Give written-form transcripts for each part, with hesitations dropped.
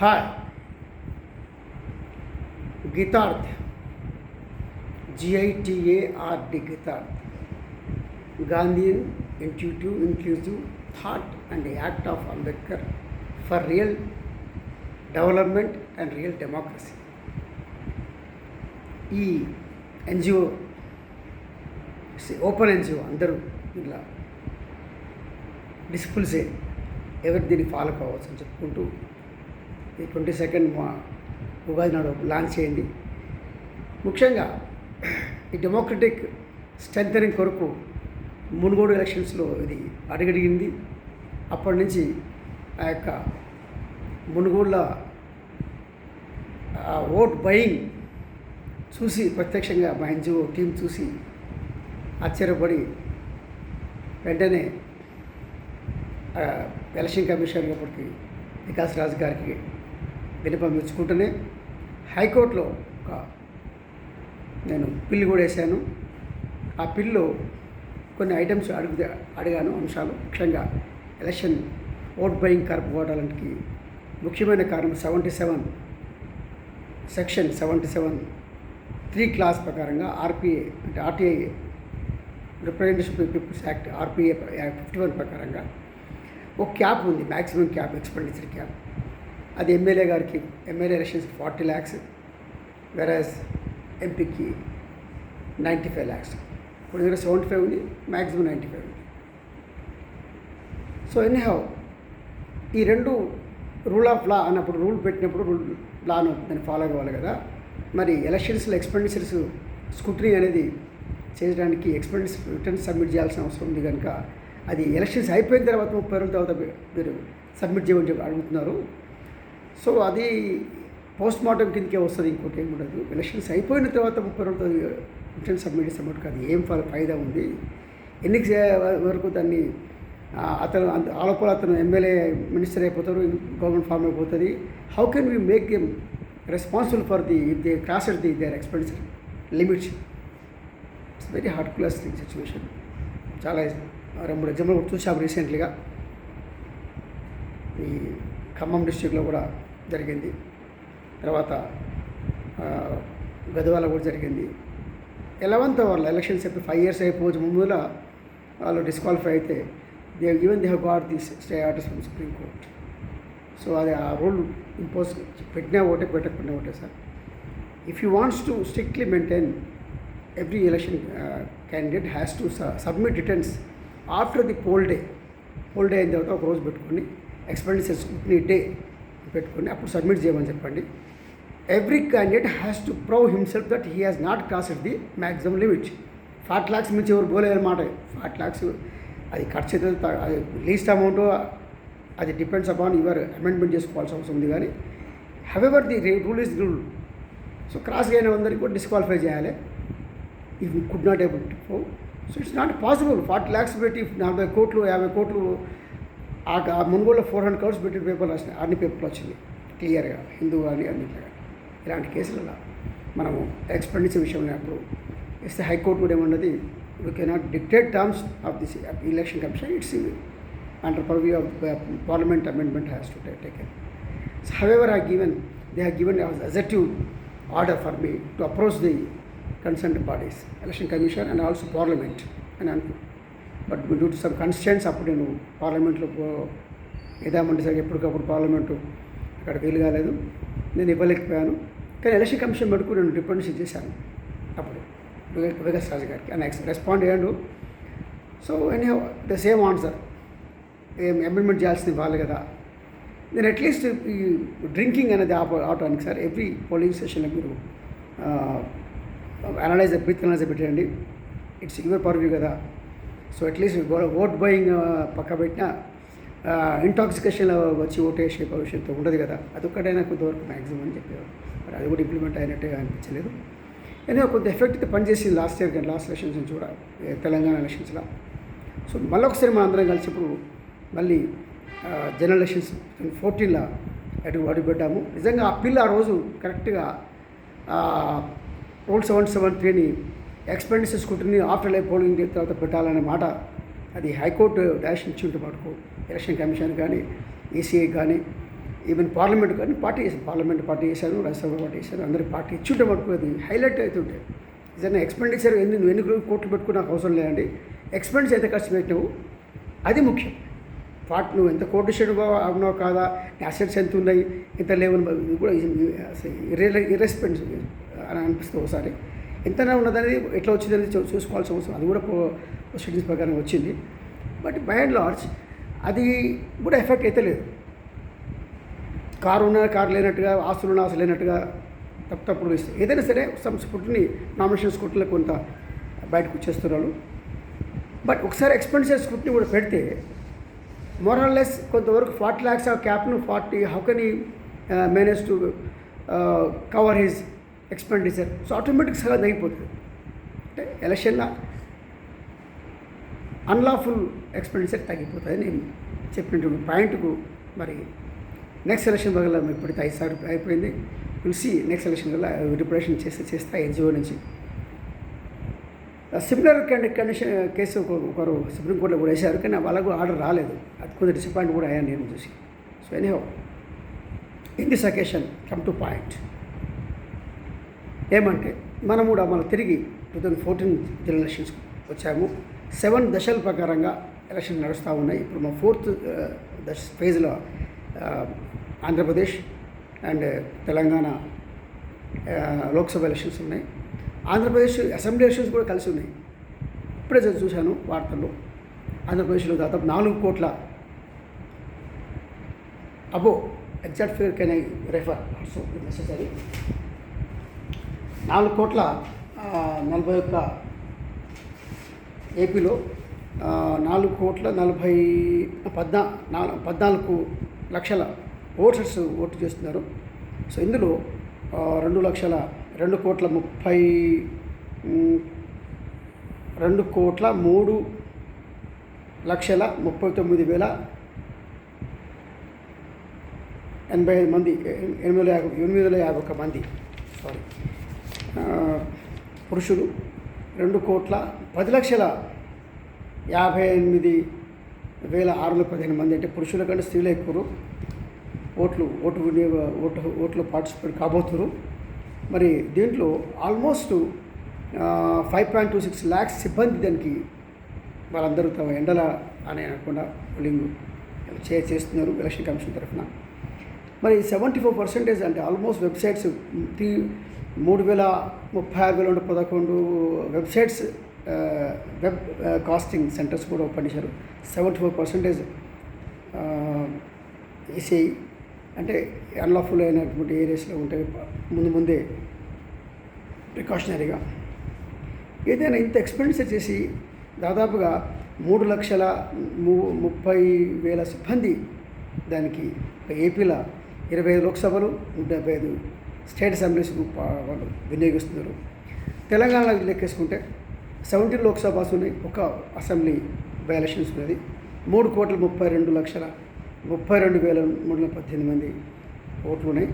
Hi, Gitard, GITARD, Gitard, Gandhian intuitive, inclusive thought and the act of Ambedkar for real development and real democracy. ఈ NGO open NGO అందరూ ఇలా డిసిపుల్సే ఎవరు దీన్ని follow కావచ్చు అని చెప్పుకుంటూ ఈ 22nd ఉగాది నాడు లాంచ్ చేయండి. ముఖ్యంగా ఈ డెమోక్రటిక్ స్ట్రెంథనింగ్ కొరకు మునుగోడు ఎలక్షన్స్లో ఇది అడుగడిగింది. అప్పటి నుంచి ఆ యొక్క మునుగోడులో ఓట్ బయింగ్ చూసి ప్రత్యక్షంగా మా ఎన్జిఓ టీం చూసి ఆశ్చర్యపడి వెంటనే ఎలక్షన్ కమిషన్ అప్పటికి వికాస్ రాజు గారికి విన్నపం ఇచ్చుకుంటూనే హైకోర్టులో నేను పిల్లు కూడా వేశాను. ఆ పిల్లో కొన్ని ఐటమ్స్ అడిగాను అంశాలు. ముఖ్యంగా ఎలక్షన్ ఓట్ బయింగ్ కరపుకోవడానికి ముఖ్యమైన కారణం 77 సెక్షన్ 77 3 క్లాస్ ప్రకారంగా ఆర్పిఏ అంటే RTI representation peoples act RPA 51 ప్రకారంగా ఒక క్యాప్ ఉంది, మ్యాక్సిమం క్యాప్, ఎక్స్పెండిచర్ క్యాప్. అది ఎమ్మెల్యే గారికి ఎమ్మెల్యే ఎలక్షన్స్ 40 lakhs, వెరాజ్ ఎంపీకి 95 lakhs. ఇప్పుడు దగ్గర 75 ఉంది, మ్యాక్సిమం 95 ఉంది. సో ఎనీహౌ ఈ రెండు రూల్ ఆఫ్ లా అన్నప్పుడు రూల్ పెట్టినప్పుడు రూల్ లాను దాన్ని ఫాలో అవ్వాలి కదా. మరి ఎలక్షన్స్లో ఎక్స్పెండిచర్స్ స్క్రూటినీ అనేది చేయడానికి ఎక్స్పెండిచర్ రిటర్న్స్ సబ్మిట్ చేయాల్సిన అవసరం ఉంది కనుక అది ఎలక్షన్స్ అయిపోయిన తర్వాత 30 రోజుల తర్వాత మీరు సబ్మిట్ చేయమని చెప్పి అడుగుతున్నారు. సో అది పోస్ట్ మార్టం కిందకే వస్తుంది, ఇంకోటి ఏమి ఉండదు. ఎలక్షన్స్ అయిపోయిన తర్వాత 30 రోజుల రిటర్న్ సబ్మిట్ చేసేటప్పుడు అది ఏం ఫైదా ఉంది? ఎన్నిక వరకు దాన్ని అతను ఆలోపల అతను ఎమ్మెల్యే మినిస్టర్ అయిపోతారు, గవర్నమెంట్ ఫామ్ అయిపోతుంది. How can we make them responsible for they crossed their expenditure limits? It's very hard class situation. చాలా 2 ఎగ్జాంపుల్ కూడా చూసాము రీసెంట్లీగా. ఈ ఖమ్మం డిస్ట్రిక్ట్లో కూడా జరిగింది, తర్వాత గద్వాల కూడా జరిగింది. 11th అవర్లో ఎలక్షన్స్ అయిపోయి 5 years అయిపోవచ్చు ముందుల వాళ్ళు డిస్క్వాలిఫై అయితే they have got this stay orders from supreme court. So అది ఆ రూల్ ఇంపోజ్ పెట్టినా ఒకటే పెట్టకపోయినా ఒకటే sir. If you wants to strictly maintain every election candidate has to submit returns after the pole day అయిన తర్వాత ఒక రోజు పెట్టుకొని ఎక్స్పెండిచర్ స్క్రూటినీ డే పెట్టుకొని అప్పుడు సబ్మిట్ చేయమని చెప్పండి. Every candidate has to prove himself that he has not crossed the maximum limit. 40 lakhs మించి ఎవరు పోలేదన్నమాట. 40 lakhs అది ఖర్చు అవుతుంది, అది లీస్ట్ అమౌంట్, అది డిపెండ్స్ అపాన్ యువర్ అమెండ్మెంట్ చేసుకోవాల్సిన అవసరం ఉంది. కానీ however the rule is rule. So cross అయిన అందరికీ కూడా డిస్క్వాలిఫై చేయాలి. If you could not able to prove, so it's not possible. 40 lakhs పెట్టి 40 కోట్లు 50 కోట్లు ఆ మునుగోడులో 400 crores పెట్టి పేపర్లు వచ్చినాయి, అన్ని పేపర్లు వచ్చింది క్లియర్గా, హిందూ కానీ అన్నింటిగా. ఇలాంటి కేసులలో మనము ఎక్స్పెండిచర్ విషయంలో అప్పుడు ఇస్తే హైకోర్టు కూడా ఏమన్నది, we cannot dictate terms of this election commission. It's under purview of parliament amendment has to taken. So however they have given assertive order for me to approach the concerned bodies, election commission and also parliament, and but due to some constraints అప్పుడు నేను పార్లమెంట్లో ఏదామంటే సరే ఎప్పటికప్పుడు parliament అక్కడ వీలు కాలేదు, నేను ఇవ్వలేకపోయాను. కానీ ఎలక్షన్ కమిషన్ మటుకు నేను డిపెండెన్సీ చేశాను అప్పుడు వికాస్ రాజు గారికి, అని రెస్పాండ్ అయ్యాడు. So any the same answer, ఏం అమెండ్మెంట్ చేయాల్సింది వాళ్ళు కదా. నేను అట్లీస్ట్ ఈ డ్రింకింగ్ అనేది ఆపడానికి సార్ ఎవ్రీ పోలింగ్ స్టేషన్లో మీరు బ్రీత్ అనలైజర్ పెట్టండి. ఇట్స్ యువర్ పర్వ్యూ కదా. సో అట్లీస్ట్ ఓట్ బయింగ్ పక్క పెట్టిన ఇంటాక్సికేషన్లో వచ్చి ఓటు వేసే భవిష్యత్తు ఉండదు కదా. అదొక్కటైనా కొంతవరకు మ్యాక్సిమం అని చెప్పేవారు. మరి అది కూడా ఇంప్లిమెంట్ అయినట్టుగా అనిపించలేదు. ఏదో కొంత ఎఫెక్ట్ పనిచేసింది లాస్ట్ ఎలక్షన్స్ నుంచి కూడా, తెలంగాణ ఎలక్షన్స్లో. సో మళ్ళీ ఒకసారి మనం అందరం కలిసి ఇప్పుడు మళ్ళీ జనరల్ ఎలక్షన్స్ 2014లో అడుగుపెట్టాము. నిజంగా ఆ పిల్ల ఆ రోజు కరెక్ట్గా రూల్ 773ని expenditure scrutiny after life polling తర్వాత పెట్టాలనే మాట అది హైకోర్టు డాష్ ఇచ్చి ఉంటే మటుకు ఎలక్షన్ కమిషన్ కానీ ఈసీఐ కానీ ఈవెన్ పార్లమెంట్ కానీ పార్టీ చేశాను, పార్లమెంట్ పార్టీ చేశాను, రాజ్యసభ పార్టీ చేశాను, అందరి పార్టీ ఇచ్చుంటే మటుకు అది హైలైట్ అవుతుంటే ఏదైనా ఎక్స్పెండిచర్ ఎన్ని కోట్లు పెట్టుకుని నాకు అవసరం లేదండి. ఎక్స్పెండిచర్ ఎంత ఖర్చు పెట్టినావు అది ముఖ్యం. నువ్వు ఎంత కోటిషన్ అవునావు కాదా, నీ అసెట్స్ ఎంత ఉన్నాయి, ఎంత లేవని ఇది కూడా ఇర్రెస్పెన్స్ అని అనిపిస్తుంది. ఒకసారి ఎంతనే ఉన్నదని ఎట్లా వచ్చిందని చూసుకోవాల్సిన అవసరం, అది కూడా ప్రొసీడింగ్స్ ప్రకారం వచ్చింది. బట్ బై అండ్ లార్జ్ అది కూడా ఎఫెక్ట్ అయితే లేదు. కారు ఉన్న కారు లేనట్టుగా, ఆస్తులు ఉన్న ఆస్తులు లేనట్టుగా తప్పుడు ఇస్తే ఏదైనా సరే స్కూటీని నామినేషన్ స్కూటీలో కొంత బయటకు వచ్చేస్తున్నారు. బట్ ఒకసారి ఎక్స్పెండిచర్ స్కూటీని కూడా పెడితే మోరల్లెస్ కొంతవరకు 40 lakhs ఆ క్యాప్ను 40 how can he manage to cover his expenditure. So automatic సగా తగ్గిపోతుంది. అంటే ఎలక్షన్లో అన్లాఫుల్ ఎక్స్పెండిచర్ తగ్గిపోతుంది. నేను చెప్పినటువంటి పాయింట్కు మరి నెక్స్ట్ ఎలక్షన్ వల్ల ఇప్పటికీ 5 సార్లు అయిపోయింది. పిలిచి నెక్స్ట్ ఎలక్షన్ వల్ల రిప్రజెంటేషన్ చేస్తా ఎన్జిఓ నుంచి. సిమిలర్ కండిషన్ కేసు ఒకరు సుప్రీంకోర్టులో కూడా వేశారు, కానీ వాళ్ళకు ఆర్డర్ రాలేదు. అది కొంచెం డిసప్పాయింట్ కూడా అయ్యాను నేను చూసి. So anyhow in this occasion come to point ఏమంటే మనం కూడా తిరిగి 2014 జనరల్ ఎలక్షన్స్ వచ్చాము. 7 దశల ప్రకారంగా ఎలక్షన్ నడుస్తూ ఉన్నాయి. ఇప్పుడు మా 4th ఫేజ్లో ఆంధ్రప్రదేశ్ అండ్ తెలంగాణ లోక్సభ ఎలక్షన్స్ ఉన్నాయి. ఆంధ్రప్రదేశ్ అసెంబ్లీ ఎలక్షన్స్ కూడా కలిసి ఉన్నాయి. ఇప్పుడే చూశాను వార్తల్లో. ఆంధ్రప్రదేశ్లో దాదాపు 4 కోట్ల about exact figure can I refer also necessary 4 కోట్ల 41 ఏపీలో 4 కోట్ల 14 లక్షల ఓటర్స్ ఓటు చేస్తున్నారు. సో ఇందులో 2 కోట్ల 3 లక్షల 39,085 మంది 851 మంది పురుషులు, 2 కోట్ల 10 లక్షల 58,615 మంది అంటే పురుషుల కంటే స్త్రీలే ఎక్కువ ఓట్లు పార్టిసిపేట్ కాబోతున్నారు. మరి దీంట్లో ఆల్మోస్ట్ 5.26 lakhs సిబ్బంది దానికి వాళ్ళందరూ తమ ఎండల అని అనకుండా పోలింగ్ చేస్తున్నారు ఎలక్షన్ కమిషన్ తరఫున. మరి 74% అంటే almost websites 3,36,11 websites web casting centres కూడా ఓపెన్ చేశారు. 74% ఈసీఐ అంటే అన్లాఫుల్ అయినటువంటి ఏరియాస్లో ఉంటాయి. ముందే ప్రికాషనరీగా ఏదైనా ఇంత ఎక్స్పెండిచర్ చేసి దాదాపుగా 3,30,000 సిబ్బంది దానికి ఏపీలో 25 లోక్సభలు 175 స్టేట్ అసెంబ్లీస్ వాళ్ళు వినియోగిస్తున్నారు. తెలంగాణలో లెక్కేసుకుంటే 17 లోక్సభస్ ఉన్నాయి, ఒక అసెంబ్లీ బై ఎలక్షన్స్ ఉన్నది. 3,32,32,318 మంది ఓట్లు ఉన్నాయి.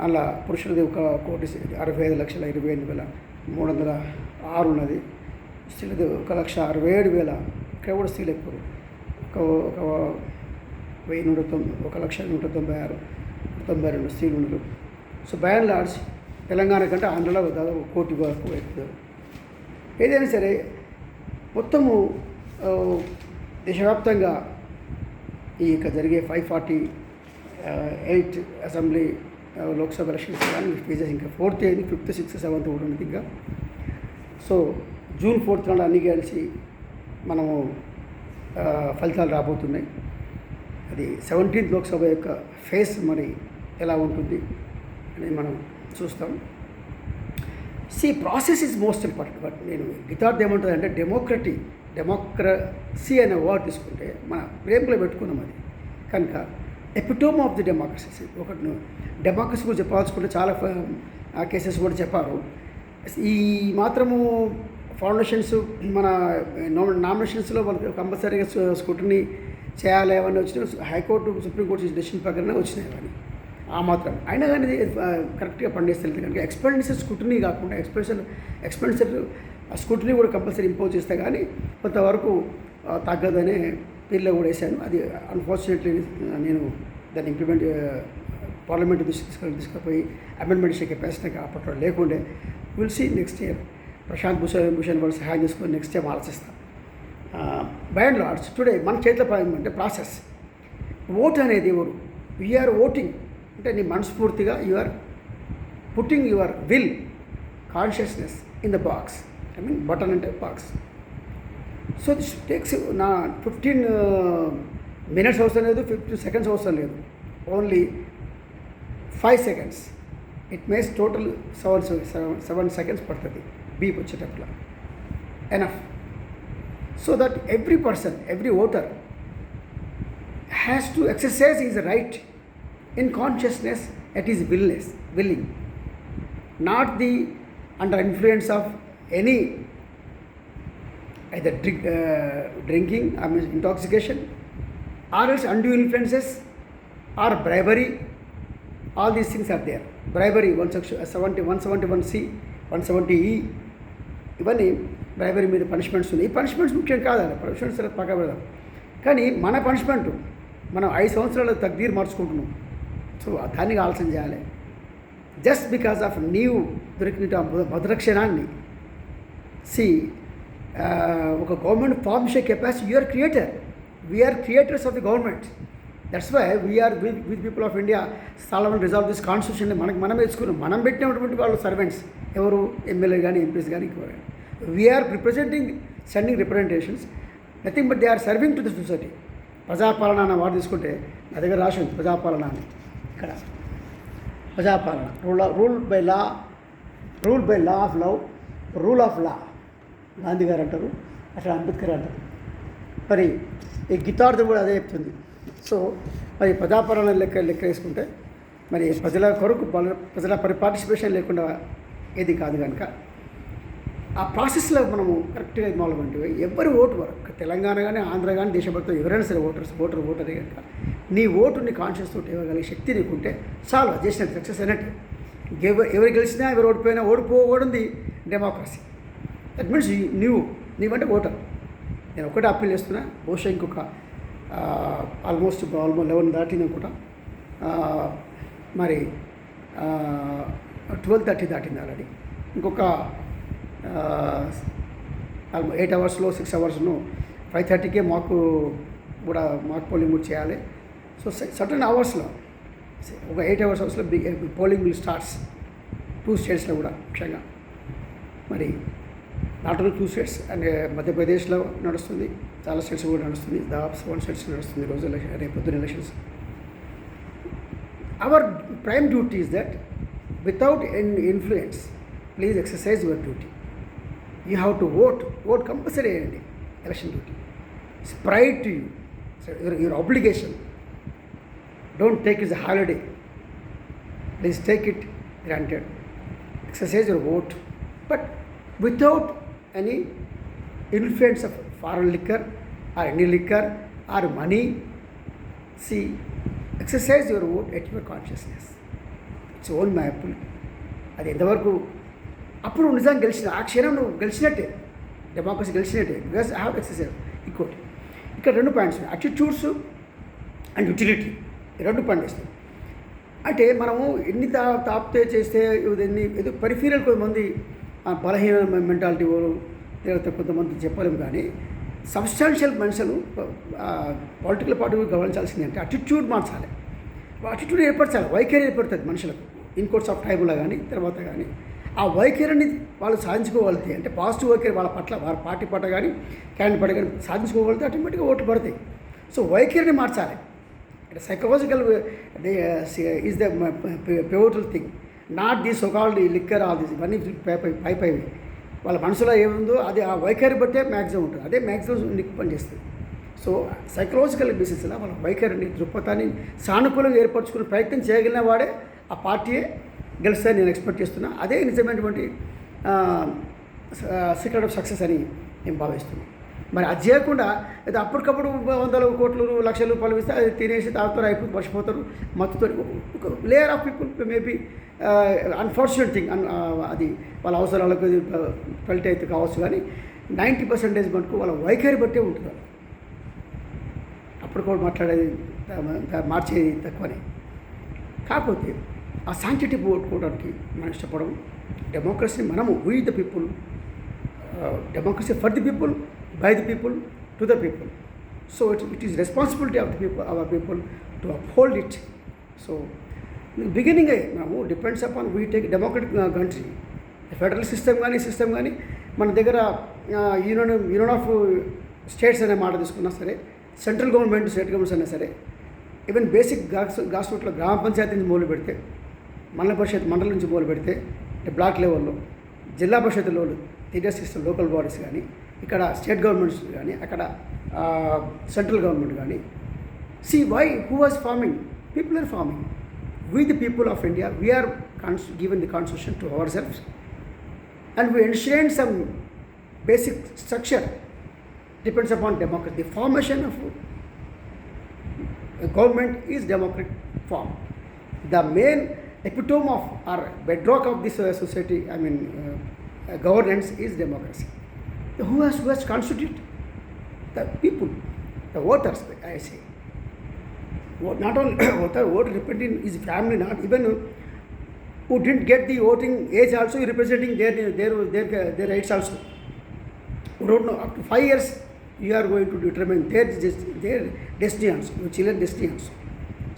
అలా పురుషులది 1,65,28,306 ఉన్నది. స్త్రీలది 1,67,000. ఇక్కడ కూడా స్త్రీలు ఎక్కువ, 1,192 స్త్రీలు ఉన్నారు. So by and large Telangana కంటే ఆంధ్రలో దాదాపు 1 కోటి వరకు ఎక్కుతారు. ఏదైనా సరే మొత్తము దేశవ్యాప్తంగా ఈ జరిగే 548 అసెంబ్లీ లోక్సభ ఎలక్షన్స్ కానీ ఫేజెస్ ఇంకా 4th అయింది, 5th, 6th, 7th కూడా ఉంది ఇంకా. సో June 4th నాడు అన్ని కలిసి మనము ఫలితాలు రాబోతున్నాయి. అది 17th లోక్సభ యొక్క ఫేస్ మరి ఎలా ఉంటుంది అనేది మనం చూస్తాం. Process is most important. But నేను గితార్థ్ ఏమంటుందంటే డెమోక్రసీ అనే వర్డ్ తీసుకుంటే మన బ్రెయిన్లో పెట్టుకున్నాం. అది కనుక ఎపిటోమ్ ఆఫ్ ది డెమోక్రసీ. ఒకటి డెమోక్రసీ కూడా చెప్పాల్సుకుంటే చాలా కేసెస్ కూడా చెప్పారు. ఈ మాత్రము ఫౌండేషన్స్ మన నామినేషన్స్లో వాళ్ళకి కంపల్సరీగా స్క్రూటినీ చేయాలి అవన్నీ వచ్చినాయి. హైకోర్టు, సుప్రీంకోర్టు డెసిషన్ ప్రకారమే వచ్చినాయి అవన్నీ. ఆ మాత్రం అయినా కానీ కరెక్ట్గా పనిచేస్తుంది. కనుక ఎక్స్పెండిచర్ స్క్రూటినీ కాకుండా ఎక్స్పెండిచర్ స్క్రూటినీ కూడా కంపల్సరీ ఇంపోజ్ చేస్తే కానీ కొంతవరకు తగ్గదనే పిల్ల కూడా వేసాను. అది అన్ఫార్చునేట్లీ నేను దాన్ని ఇంప్లిమెంట్ పార్లమెంట్ తీసుకుపోయి అమెండ్మెంట్ చేసే కెపాసిటీ అప్పట్లో లేకుండే. Will see next year Prashant Bhushan వాళ్ళు సహాయం చేసుకొని నెక్స్ట్ టైం ఆలోచిస్తాం. బై అండ్ లార్డ్స్ టుడే మన చేతిలో అంటే ప్రాసెస్ ఓట్ అనేది ఎవరు వీఆర్ ఓటింగ్ అంటే నీ మనస్ఫూర్తిగా you're putting your will consciousness in the box. I mean button అంటే బాక్స్. సో దిస్ టేక్స్ నా 15 minutes అవసరం లేదు, 15 seconds అవసరం లేదు, only 5 seconds. It makes total 7 seconds పడుతుంది బీప్ వచ్చేటప్పుడు. Enough. So that every person, every voter has to exercise is right in consciousness at his willing, not the under influence of any either drinking, I mean intoxication, or else undue influences or bribery. All these things are there. Bribery 171C, 170E, ఇవన్నీ bribery మీద punishments ఉన్నాయి. ఈ punishments ముఖ్యం కాదండి, punishments పక్క పెడదాం. కానీ మన పనిష్మెంట్ మనం 5 సంవత్సరాలు తగ్దీర్ మార్చుకుంటున్నాం. సో దానికి ఆలోచన చేయాలి. జస్ట్ బికాస్ ఆఫ్ నీవు దొరికిన భద్రక్షణాన్ని ఒక గవర్నమెంట్ ఫార్మ్ చేసే capacity you're creator. We're creators of the government. That's why we're with people of India solve resolve this constitution. మనం వేసుకున్నాం, మనం పెట్టినటువంటి వాళ్ళు సర్వెంట్స్ ఎవరు, ఎమ్మెల్యే కానీ ఎంపీస్ కానీ ఇంకెవరు. We are representing, sending representations, nothing but they are serving to the society. ప్రజాపాలన అన్న వాడు తీసుకుంటే నా దగ్గర రాసి ఉంది ప్రజాపాలన అని. ఇక్కడ ప్రజాపాలన rule by law of love, rule of law Gandhi garu అంటారు, అట్లా అంబేద్కర్ అంటారు. మరి ఈ గీతార్థం కూడా అదే చెప్తుంది. సో మరి ప్రజాపాలన లెక్క వేసుకుంటే మరి ప్రజల కొరకు ప్రజల పార్టిసిపేషన్ లేకుండా ఏది కాదు కనుక ఆ ప్రాసెస్లో మనము కరెక్ట్గా ఇన్వాల్వ్ అంటే ఎవరి ఓటు వరకు తెలంగాణ కానీ ఆంధ్ర కానీ దేశభక్తులు ఎవరైనా సరే ఓటరే కనుక నీ ఓటుని కాన్షియస్ తోటి ఇవ్వగలిగే శక్తి నీకుంటే చాలు, చేసినట్టు సక్సెస్ అయినట్టు. ఎవరు గెలిచినా ఎవరు ఓడిపోయినా ఓడిపోకూడదు డెమోక్రసీ. దట్ మీన్స్ నీవంటే ఓటర్. నేను ఒకటే అప్పీల్ చేస్తున్నా, బహుశా ఇంకొక ఆల్మోస్ట్ 11 దాటింది అనుకుంటా, మరి 12:30 దాటింది ఆల్రెడీ. ఇంకొక 8 hours, 6 hours, 5:30కే మాకు పోలింగ్ కూడా చేయాలి. సో సర్టన్ అవర్స్లో ఒక 8 hours polling will starts 2 states కూడా ముఖ్యంగా. మరి నాట్ ఓన్లీ 2 states అండ్ మధ్యప్రదేశ్లో నడుస్తుంది, చాలా స్టేట్స్ కూడా నడుస్తుంది, దాదాపు 7 states నడుస్తుంది ఈరోజు రేపు పొద్దున్న elections. Our prime duty is that without any influence please exercise your duty. You have to vote compulsory చేయండి. Election duty it's pride to you, your obligation. Don't take it as a holiday. Please take it granted. Exercise your vote, but without any influence of foreign liquor or any liquor or money. See, exercise your vote at your consciousness. It's own my apple. అది ఎంతవరకు అప్పుడు నిజంగా గెలిచిన ఆ క్షణం నువ్వు గెలిచినట్టే, democracy గెలిచినట్టే. Because I have exercise. ఇంకోటి ఇక్కడ 2 పాయింట్స్ ఉన్నాయి, అటిట్యూడ్స్ అండ్ యుటిలిటీ. 2 పండిస్తాయి. అంటే మనము ఎన్ని తాపితే చేస్తే ఎన్ని ఏదో పరిఫీరల్ కొంతమంది బలహీన మెంటాలిటీ లేకపోతే కొంతమంది చెప్పలేము. కానీ సబ్స్టాన్షియల్ మనుషులు పొలిటికల్ పార్టీ గమనించాల్సింది అంటే అటిట్యూడ్ మార్చాలి, అటిట్యూడ్ ఏర్పరచాలి, వైఖరి ఏర్పడుతుంది మనుషులకు ఇన్ కోర్స్ ఆఫ్ టైంలో కానీ తర్వాత కానీ. ఆ వైఖరిని వాళ్ళు సాధించుకోగలిగితే అంటే పాజిటివ్ వైఖరి వాళ్ళ పట్ల, వాళ్ళ పార్టీ పట్ల కానీ క్యాండిడేట్ పట్ల కానీ సాధించుకోగలిగితే ఆటోమేటిక్గా ఓట్లు పడతాయి. సో వైఖరిని మార్చాలి. Psychological is the pivotal thing, not the so called liquor all this. ఇవన్నీ పైవి వాళ్ళ మనసులో ఏముందో అది ఆ వైఖరి బట్టే మ్యాక్సిమం ఉంటుంది, అదే మ్యాక్సిమం పనిచేస్తుంది. సో సైకలాజికల్ బేసిస్లో వాళ్ళ వైఖరిని, దృక్పథాన్ని సానుకూలంగా ఏర్పరచుకునే ప్రయత్నం చేయగలిగిన వాడే ఆ పార్టీయే గెలుస్తాయని నేను ఎక్స్పెక్ట్ చేస్తున్నా. అదే నిజమైనటువంటి సీక్రెట్ ఆఫ్ సక్సెస్ అని నేను భావిస్తున్నాను. మరి అది చేయకుండా అయితే అప్పటికప్పుడు 100 కోట్లు, లక్షల రూపాయలు ఇస్తే అది తినేసి తాగుతారు, అయిపోయి మర్చిపోతారు, మత్తుతో ఒక layer of people maybe unfortunate thing. అది వాళ్ళ అవసరాలకు ఫలిట్ అయితే కావచ్చు, కానీ 90% మటుకు వాళ్ళ వైఖరి బట్టే ఉంటుంది. అప్పటికప్పుడు మాట్లాడేది మార్చేది తక్కువనే. కాకపోతే ఆ సాంకేతిక ఓటుకోవడానికి మనం ఇష్టపడము. డెమోక్రసీ మనము we the people, democracy for the people, by the people, to the people. So it is responsibility of the people, our people to uphold it. So beginning మనము depends upon we take democratic country. Federal system కానీ మన దగ్గర union of states అనే మాట తీసుకున్నా సరే, central government, state governments అయినా సరే, ఈవెన్ బేసిక్ గ్రాస్ రూట్లో గ్రామ పంచాయతీ నుంచి మొదలు పెడితే, మండల పరిషత్ మండలం నుంచి మొదలు పెడితే, బ్లాక్ లెవెల్లో జిల్లా పరిషత్లో టీడీఎస్ సిస్టమ్, లోకల్ బాడీస్ కానీ, ఇక్కడ స్టేట్ గవర్నమెంట్స్ కానీ, అక్కడ సెంట్రల్ గవర్నమెంట్ కానీ. See why, who was farming? People are farming. We the people of India, we are given the constitution to ourselves, and we enshrine some basic structure depends upon democracy. The formation of a government is democratic form. The main epitome of or bedrock of this society, governance is democracy. Who has constituted? The people, the voters, I say. Not only voter representing his family, not even who didn't get the voting age also representing their rights also. Who don't know, up to 5 years you are going to determine their destiny also, your children's destiny also.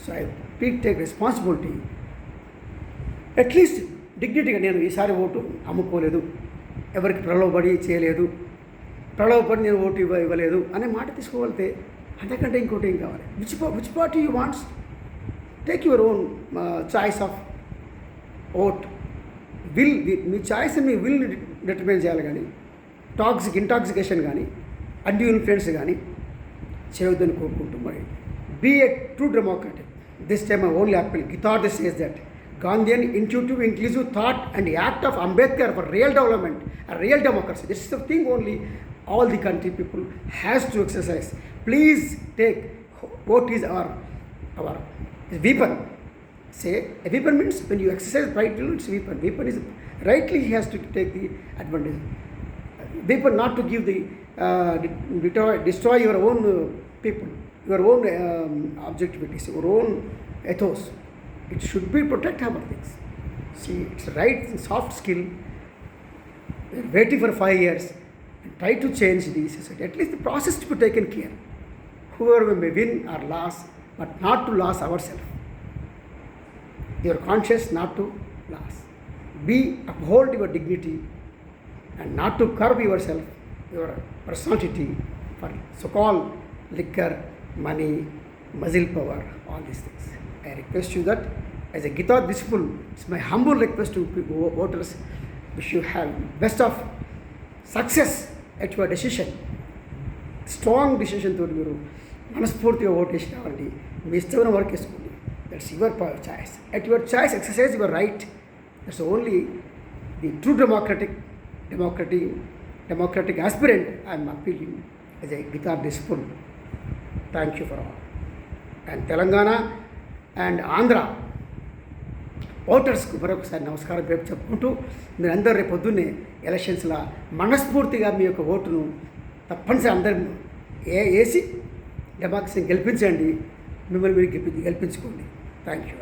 So I take responsibility. At least డిగ్నిటీగా నేను ఈసారి vote అమ్ముకోలేదు, ఎవరికి ప్రలోభపడి చేయలేదు, ప్రలోభపడి నేను vote ఇవ్వలేదు అనే మాట తీసుకోగలితే అంతకంటే ఇంకోటి ఏం కావాలి? Which party you wants, take your own choice of vote. Me choice me will determine చేయాలి, కానీ ఇంటాక్సికేషన్ కానీ అన్డ్యూ ఇన్ఫ్లుయెన్స్ కానీ చేయొద్దని కోరుకుంటూ, మరి be a true democratic. This time I only appeal. Githardi says that Gandhian intuitive inclusive thought and the act of Ambedkar for real development, a real democracy. This is the thing only all the country people has to exercise. Please take what is our weapon. Say a weapon means when you exercise right, it's weapon. Weapon is rightly he has to take the advantage. Weapon not to give the destroy your own people, your own objectivities, your own ethos. It should be protect our things. See, it's right, soft skill. We're waiting for 5 years and try to change the society. At least the process to be taken care. Whoever may win or lose, but not to lose ourselves. You are conscious not to lose. Uphold your dignity and not to curb yourself, your personality for so-called liquor, money, muscle power, all these things. I request you that as a Githardi disciple, it's my humble request to voters, wish you have best of success at your decision. Strong decision తోటి మీరు మనస్ఫూర్తిగా vote వేసి కావాలండి. మీ ఇష్టమైన work వేసుకోండి. That's your choice. At your choice exercise your right. That's only the true democratic aspirant I am appealing as a Githardi disciple. Thank you for all. And Telangana and Andhra ఓటర్స్కు మరొకసారి నమస్కారం చెప్పుకుంటూ, మీరు అందరూ రేపు పొద్దున్నే ఎలక్షన్స్లో మనస్ఫూర్తిగా మీ యొక్క ఓటును తప్పనిసరి అందరు వేసి డెమోక్రసీని గెలిపించండి. మిమ్మల్ని మీరు గెలిపించుకోండి. Thank you.